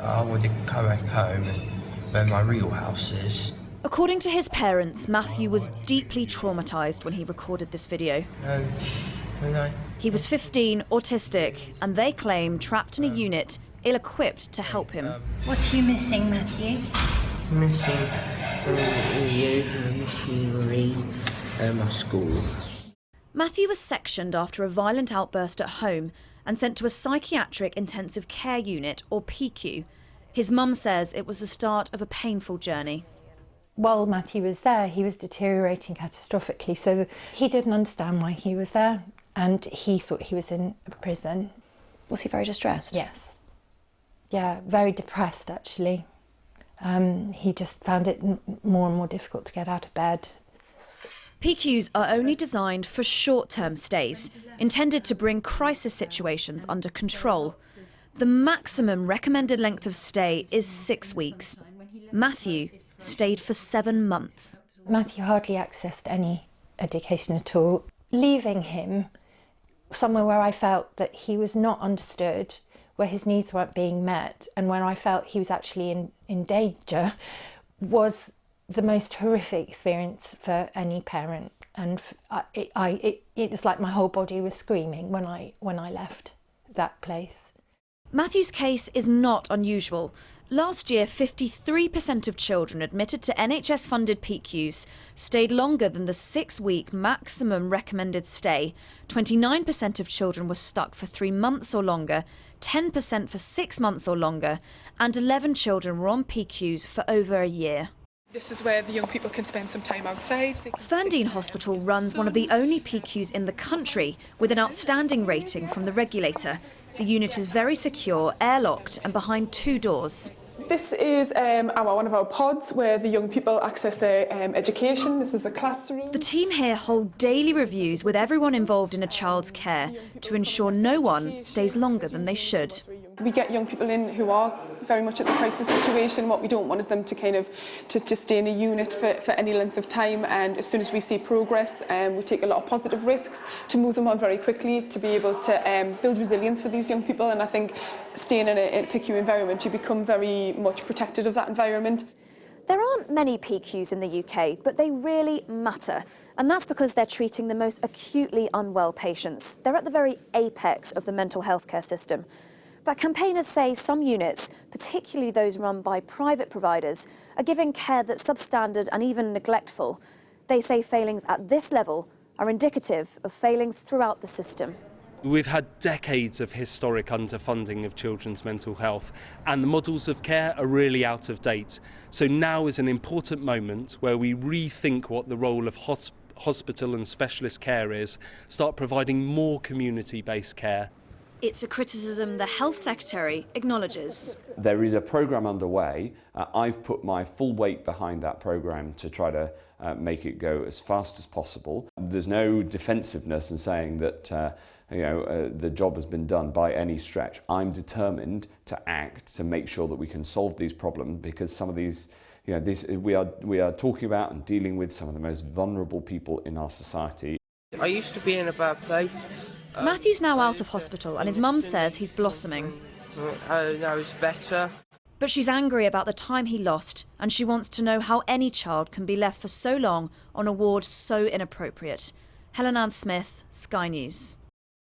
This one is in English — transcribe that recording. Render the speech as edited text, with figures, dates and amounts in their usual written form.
I want to go back home and where my real house is. According to his parents, Matthew was deeply traumatised when he recorded this video. No. He was 15, autistic, and they claim trapped in a unit, ill-equipped to help him. What are you missing, Matthew? Missing you, missing Maureen, and my school. Matthew was sectioned after a violent outburst at home and sent to a psychiatric intensive care unit, or PICU. His mum says it was the start of a painful journey. While Matthew was there, he was deteriorating catastrophically, so he didn't understand why he was there, and he thought he was in a prison. Was he very distressed? Yes. Yeah, very depressed, actually. He just found it more and more difficult to get out of bed. PICUs are only designed for short-term stays, intended to bring crisis situations under control. The maximum recommended length of stay is 6 weeks. Matthew stayed for 7 months. Matthew hardly accessed any education at all. Leaving him somewhere where I felt that he was not understood, where his needs weren't being met, and where I felt he was actually in danger, was the most horrific experience for any parent. And it was like my whole body was screaming when I left that place. Matthew's case is not unusual. Last year, 53% of children admitted to NHS-funded PICUs stayed longer than the 6-week maximum recommended stay. 29% of children were stuck for 3 months or longer, 10% for 6 months or longer, and 11 children were on PICUs for over a year. This is where the young people can spend some time outside. Ferndean Hospital runs one of the only PICUs in the country with an outstanding rating from the regulator. The unit is very secure, airlocked and behind 2 doors. This is one of our pods where the young people access their education. This is a classroom. The team here hold daily reviews with everyone involved in a child's care to ensure no one stays longer than they should. We get young people in who are very much at the crisis situation. What we don't want is them to to stay in a unit for any length of time, and as soon as we see progress, we take a lot of positive risks to move them on very quickly, to be able to build resilience for these young people. And I think staying in a PICU environment, you become very much protected of that environment. There aren't many PICUs in the UK, but they really matter. And that's because they're treating the most acutely unwell patients. They're at the very apex of the mental health care system. But campaigners say some units, particularly those run by private providers, are giving care that's substandard and even neglectful. They say failings at this level are indicative of failings throughout the system. We've had decades of historic underfunding of children's mental health, and the models of care are really out of date. So now is an important moment where we rethink what the role of hospital and specialist care is, start providing more community-based care. It's a criticism the Health Secretary acknowledges. There is a programme underway. I've put my full weight behind that programme to try to make it go as fast as possible. There's no defensiveness in saying that the job has been done by any stretch. I'm determined to act to make sure that we can solve these problems, because some of these, we are talking about and dealing with some of the most vulnerable people in our society. I used to be in a bad place. Matthew's now out of hospital and his mum says he's blossoming. Now it's better. But she's angry about the time he lost, and she wants to know how any child can be left for so long on a ward so inappropriate. Helen Ann Smith, Sky News.